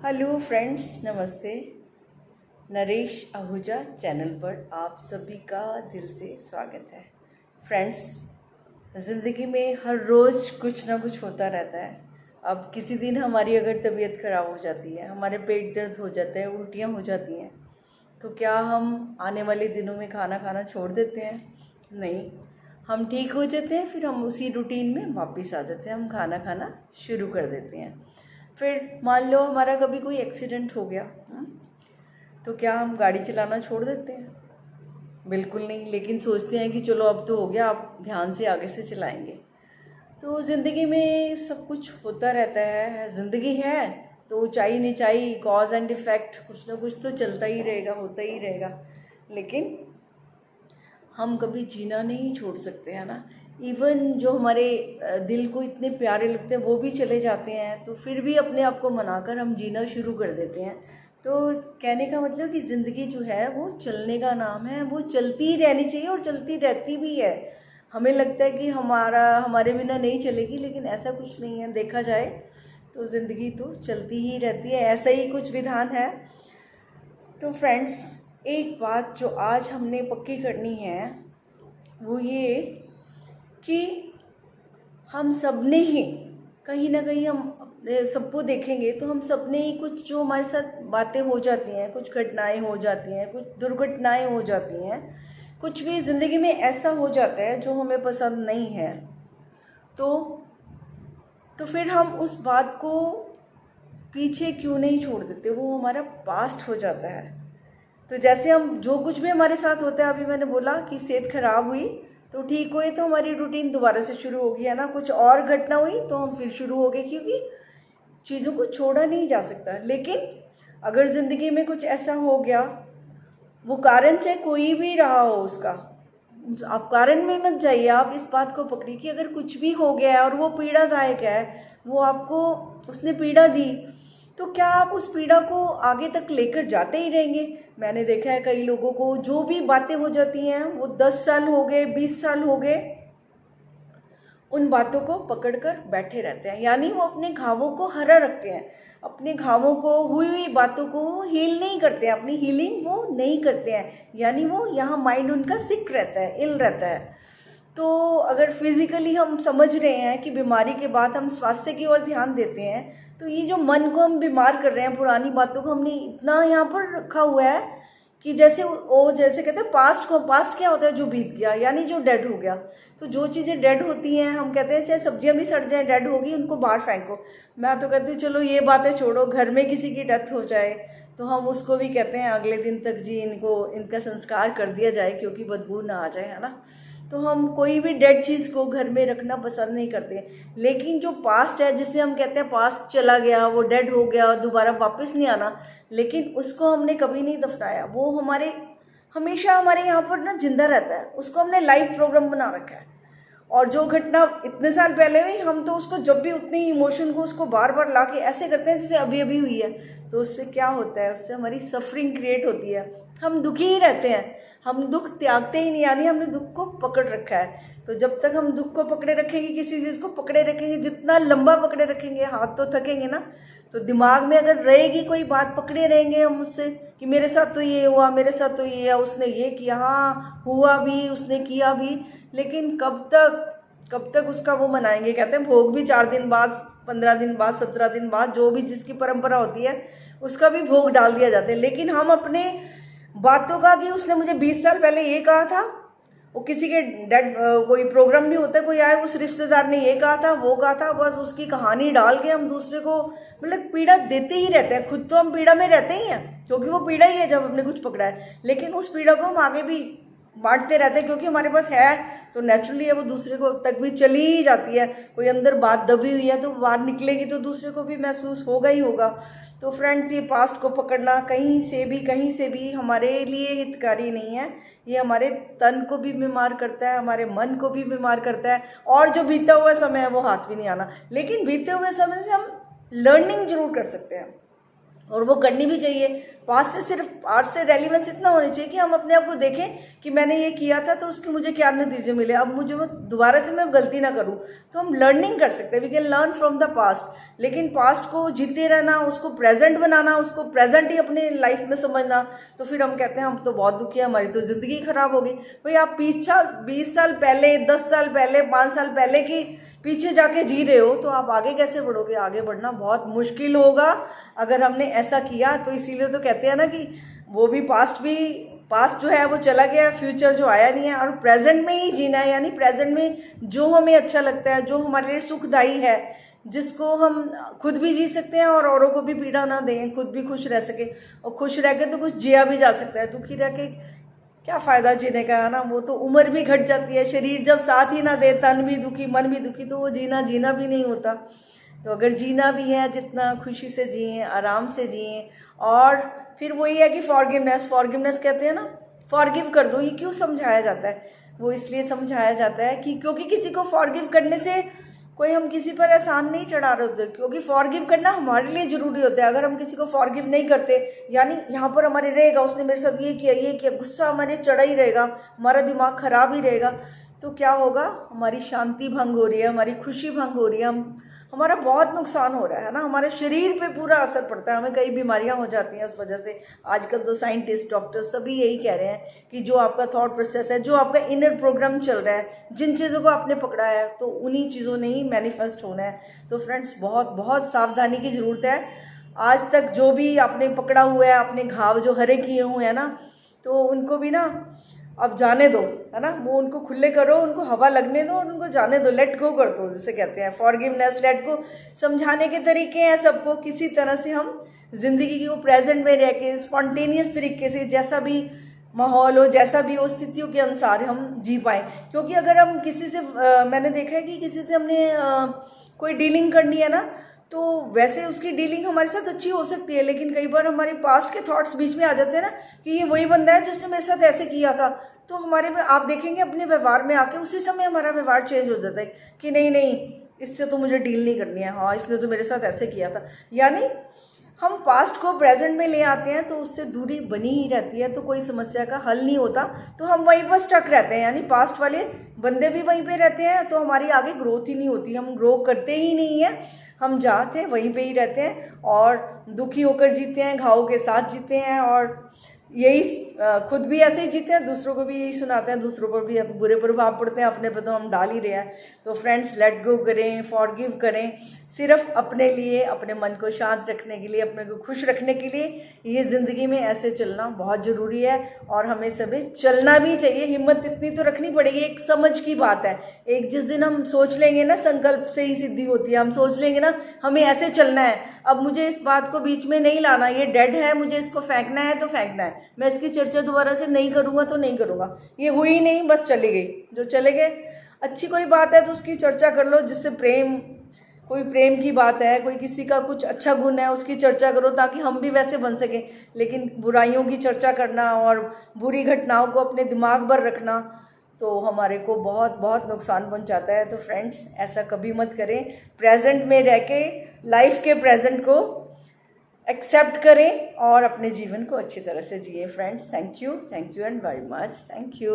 Hello friends, नमस्ते। Naresh Ahuja channel पर आप सभी का दिल से स्वागत है। फ्रेंड्स, ज़िंदगी में हर रोज़ कुछ ना कुछ होता रहता है। अब किसी दिन हमारी अगर तबीयत ख़राब हो जाती है, हमारे पेट दर्द हो जाता है, उल्टियाँ हो जाती हैं, तो क्या हम आने वाले दिनों में खाना खाना छोड़ देते हैं? नहीं, हम ठीक हो जाते हैं, फिर हम उसी रूटीन में वापस आ जाते हैं, हम खाना खाना शुरू कर देते हैं। फिर मान लो हमारा कभी कोई एक्सीडेंट हो गया, तो क्या हम गाड़ी चलाना छोड़ देते हैं? बिल्कुल नहीं, लेकिन सोचते हैं कि चलो अब तो हो गया, अब ध्यान से आगे से चलाएंगे। तो ज़िंदगी में सब कुछ होता रहता है, ज़िंदगी है तो ऊंचाई नीचाई, कॉज एंड इफ़ेक्ट, कुछ ना कुछ तो चलता ही रहेगा, होता ही रहेगा। लेकिन हम कभी जीना नहीं छोड़ सकते, है ना। इवन जो हमारे दिल को इतने प्यारे लगते हैं वो भी चले जाते हैं, तो फिर भी अपने आप को मनाकर हम जीना शुरू कर देते हैं। तो कहने का मतलब कि ज़िंदगी जो है वो चलने का नाम है, वो चलती ही रहनी चाहिए और चलती रहती भी है। हमें लगता है कि हमारे बिना नहीं चलेगी, लेकिन ऐसा कुछ नहीं है। देखा जाए तो ज़िंदगी तो चलती ही रहती है, ऐसा ही कुछ विधान है। तो फ्रेंड्स, एक बात जो आज हमने पक्की करनी है वो ये कि हम सब ने ही कहीं ना कहीं, हम अपने सबको देखेंगे तो हम सब ने ही कुछ जो हमारे साथ बातें हो जाती हैं, कुछ घटनाएं हो जाती हैं, कुछ दुर्घटनाएं हो जाती हैं, कुछ भी ज़िंदगी में ऐसा हो जाता है जो हमें पसंद नहीं है। तो फिर हम उस बात को पीछे क्यों नहीं छोड़ देते, वो हमारा पास्ट हो जाता है। तो जैसे हम जो कुछ भी हमारे साथ होता है, अभी मैंने बोला कि सेहत खराब हुई तो ठीक हुई तो हमारी रूटीन दोबारा से शुरू होगी, है ना। कुछ और घटना हुई तो हम फिर शुरू हो गए, क्योंकि चीज़ों को छोड़ा नहीं जा सकता। लेकिन अगर ज़िंदगी में कुछ ऐसा हो गया, वो कारण चाहे कोई भी रहा हो उसका, आप कारण में मत जाइए, आप इस बात को पकड़िए कि अगर कुछ भी हो गया है और वो पीड़ादायक है, वो आपको उसने पीड़ा दी, तो क्या आप उस पीड़ा को आगे तक लेकर जाते ही रहेंगे? मैंने देखा है कई लोगों को, जो भी बातें हो जाती हैं, वो 10 साल हो गए, 20 साल हो गए, उन बातों को पकड़कर बैठे रहते हैं। यानी वो अपने घावों को हरा रखते हैं, अपने घावों को, हुई हुई बातों को हील नहीं करते हैं, अपनी हीलिंग वो नहीं करते हैं। यानी वो यहाँ माइंड उनका सिक रहता है, इल रहता है। तो अगर फिजिकली हम समझ रहे हैं कि बीमारी के बाद हम स्वास्थ्य की ओर ध्यान देते हैं, तो ये जो मन को हम बीमार कर रहे हैं, पुरानी बातों को हमने इतना यहाँ पर रखा हुआ है कि जैसे कहते हैं पास्ट क्या होता है? जो बीत गया, यानी जो डेड हो गया। तो जो चीज़ें डेड होती हैं, हम कहते हैं चाहे सब्जियां भी सड़ जाए, डेड होगी, उनको बाहर फेंको। मैं तो कहती हूँ चलो ये बातें छोड़ो, घर में किसी की डेथ हो जाए तो हम उसको भी कहते हैं अगले दिन तक जी इनका संस्कार कर दिया जाए, क्योंकि बदबू ना आ जाए, है ना। तो हम कोई भी डेड चीज़ को घर में रखना पसंद नहीं करते। लेकिन जो पास्ट है, जिसे हम कहते हैं पास्ट चला गया, वो डेड हो गया, दोबारा वापस नहीं आना, लेकिन उसको हमने कभी नहीं दफनाया। वो हमेशा हमारे यहाँ पर ना जिंदा रहता है, उसको हमने लाइव प्रोग्राम बना रखा है। और जो घटना इतने साल पहले हुई, हम तो उसको जब भी उतनी इमोशन को उसको बार बार ला के ऐसे करते हैं जैसे अभी अभी हुई है। तो उससे क्या होता है? उससे हमारी सफरिंग क्रिएट होती है, हम दुखी ही रहते हैं, हम दुख त्यागते ही नहीं। यानी हमने दुख को पकड़ रखा है। तो जब तक हम दुख को पकड़े रखेंगे, किसी चीज़ को पकड़े रखेंगे, जितना लंबा पकड़े रखेंगे, हाथ तो थकेंगे ना। तो दिमाग में अगर रहेगी कोई बात, पकड़े रहेंगे हम उससे कि मेरे साथ तो ये हुआ, मेरे साथ तो ये है, उसने ये किया, हाँ हुआ भी, उसने किया भी, लेकिन कब तक उसका वो मनाएंगे? कहते हैं भोग भी 4 दिन बाद, 15 दिन बाद, 17 दिन बाद, जो भी जिसकी परंपरा होती है उसका भी भोग डाल दिया जाता है। लेकिन हम अपने बातों का, कि उसने मुझे 20 साल पहले ये कहा था, वो किसी के डेड कोई प्रोग्राम भी होता है, कोई आए, उस रिश्तेदार ने ये कहा था, वो कहा था, बस उसकी कहानी डाल के हम दूसरे को मतलब पीड़ा देते ही रहते हैं। खुद तो हम पीड़ा में रहते ही हैं, क्योंकि वो पीड़ा ही है जब हमने कुछ पकड़ा है, लेकिन उस पीड़ा को हम आगे भी बांटते रहते हैं, क्योंकि हमारे पास है तो नेचुरली है, वो दूसरे को तक भी चली ही जाती है। कोई अंदर बात दबी हुई है तो बाहर निकलेगी तो दूसरे को भी महसूस होगा ही होगा। तो फ्रेंड्स, ये पास्ट को पकड़ना कहीं से भी हमारे लिए हितकारी नहीं है। ये हमारे तन को भी बीमार करता है, हमारे मन को भी बीमार करता है, और जो बीता हुआ समय है वो हाथ भी नहीं आना। लेकिन बीते हुए समय से हम लर्निंग जरूर कर सकते हैं, और वो करनी भी चाहिए। पास्ट से सिर्फ आज से रेलिवेंस इतना होनी चाहिए कि हम अपने आप को देखें कि मैंने ये किया था तो उसके मुझे क्या नतीजे मिले, अब मुझे वो दोबारा से मैं गलती ना करूं। तो हम लर्निंग कर सकते हैं, we can learn from the past. लेकिन पास्ट को जीते रहना, उसको प्रेजेंट बनाना, उसको प्रेजेंट ही अपने लाइफ में समझना, तो फिर हम कहते हैं हम तो बहुत दुखी है, हमारी तो ज़िंदगी खराब हो गई। भाई आप पीछा 20 साल पहले, 10 साल पहले, 5 साल पहले की पीछे जाके जी रहे हो, तो आप आगे कैसे बढ़ोगे? आगे बढ़ना बहुत मुश्किल होगा अगर हमने ऐसा किया। तो इसीलिए तो कहते हैं ना कि वो भी पास्ट जो है वो चला गया, फ्यूचर जो आया नहीं है, और प्रेजेंट में ही जीना है। यानी प्रेजेंट में जो हमें अच्छा लगता है, जो हमारे लिए सुखदायी है, जिसको हम खुद भी जी सकते हैं और औरों को भी पीड़ा ना दें, खुद भी खुश रह सके। और खुश रह के तो कुछ जिया भी जा सकता है, दुखी रह के क्या फ़ायदा जीने का, है ना? वो तो उम्र भी घट जाती है, शरीर जब साथ ही ना दे, तन भी दुखी, मन भी दुखी, तो वो जीना भी नहीं होता। तो अगर जीना भी है, जितना खुशी से जिए, आराम से जिए। और फिर वही है कि फॉरगिवनेस कहते हैं ना, फॉरगिव कर दो। ये क्यों समझाया जाता है? वो इसलिए समझाया जाता है कि क्योंकि किसी को फॉरगिव करने से कोई हम किसी पर एहसान नहीं चढ़ा रहे होते, क्योंकि फॉरगिव करना हमारे लिए ज़रूरी होता है। अगर हम किसी को फॉरगिव नहीं करते, यानी यहाँ पर हमारे रहेगा उसने मेरे साथ ये किया, गुस्सा हमारे चढ़ा ही रहेगा, हमारा दिमाग खराब ही रहेगा, तो क्या होगा? हमारी शांति भंग हो रही है, हमारी खुशी भंग हो रही है, हमारा बहुत नुकसान हो रहा है ना? हमारे शरीर पे पूरा असर पड़ता है, हमें कई बीमारियां हो जाती हैं उस वजह से। आजकल तो साइंटिस्ट, डॉक्टर्स सभी यही कह रहे हैं कि जो आपका थॉट प्रोसेस है, जो आपका इनर प्रोग्राम चल रहा है, जिन चीज़ों को आपने पकड़ा है, तो उन्हीं चीज़ों ने ही मैनिफेस्ट होना है। तो फ्रेंड्स, बहुत बहुत सावधानी की ज़रूरत है। आज तक जो भी आपने पकड़ा हुआ है, अपने घाव जो हरे किए हुए हैं ना, तो उनको भी ना अब जाने दो, है ना? वो उनको खुले करो, उनको हवा लगने दो और उनको जाने दो, लेट गो कर दो, जिसे कहते हैं फॉरगिवनेस, लेट गो। समझाने के तरीके हैं सबको, किसी तरह से हम जिंदगी को प्रेजेंट में रह के स्पॉन्टेनियस तरीके से, जैसा भी माहौल हो, जैसा भी हो, स्थितियों के अनुसार हम जी पाएँ। क्योंकि अगर हम किसी से मैंने देखा है कि किसी से हमने कोई डीलिंग करनी है ना, तो वैसे उसकी डीलिंग हमारे साथ अच्छी हो सकती है, लेकिन कई बार हमारे पास्ट के थॉट्स बीच में आ जाते हैं ना, कि ये वही बंदा है जिसने मेरे साथ ऐसे किया था। तो हमारे में आप देखेंगे अपने व्यवहार में आके उसी समय हमारा व्यवहार चेंज हो जाता है कि नहीं नहीं, इससे तो मुझे डील नहीं करनी है, हाँ इसने तो मेरे साथ ऐसे किया था। यानी हम पास्ट को प्रेजेंट में ले आते हैं, तो उससे दूरी बनी ही रहती है, तो कोई समस्या का हल नहीं होता, तो हम वहीं पर स्टक रहते हैं। यानी पास्ट वाले बंदे भी वहीं पे रहते हैं, तो हमारी आगे ग्रोथ ही नहीं होती, हम ग्रो करते ही नहीं हैं, हम जहाँ थे वहीं पे ही रहते हैं और दुखी होकर जीते हैं, घावों के साथ जीते हैं, और यही खुद भी ऐसे ही जीते हैं, दूसरों को भी यही सुनाते हैं, दूसरों पर भी बुरे प्रभाव पड़ते हैं, अपने पे तो हम डाल ही रहे हैं। तो फ्रेंड्स, लेट गो करें, फॉरगिव करें, सिर्फ अपने लिए, अपने मन को शांत रखने के लिए, अपने को खुश रखने के लिए। ये ज़िंदगी में ऐसे चलना बहुत ज़रूरी है और हमें सभी चलना भी चाहिए। हिम्मत इतनी तो रखनी पड़ेगी, एक समझ की बात है। एक जिस दिन हम सोच लेंगे ना, संकल्प से ही सिद्धि होती है, हम सोच लेंगे ना हमें ऐसे चलना है, अब मुझे इस बात को बीच में नहीं लाना, ये डेड है, मुझे इसको फेंकना है तो फेंकना है, मैं इसकी चर्चा दोबारा से नहीं करूँगा तो नहीं करूँगा, ये हुई नहीं, बस चली गई, जो चले गए। अच्छी कोई बात है तो उसकी चर्चा कर लो, जिससे कोई प्रेम की बात है, कोई किसी का कुछ अच्छा गुण है, उसकी चर्चा करो ताकि हम भी वैसे बन सकें। लेकिन बुराइयों की चर्चा करना और बुरी घटनाओं को अपने दिमाग पर रखना, तो हमारे को बहुत बहुत नुकसान पहुंचाता है। तो फ्रेंड्स, ऐसा कभी मत करें। प्रेजेंट में रह के लाइफ के प्रेजेंट को एक्सेप्ट करें और अपने जीवन को अच्छी तरह से जिए। Friends, thank you and very much, thank you.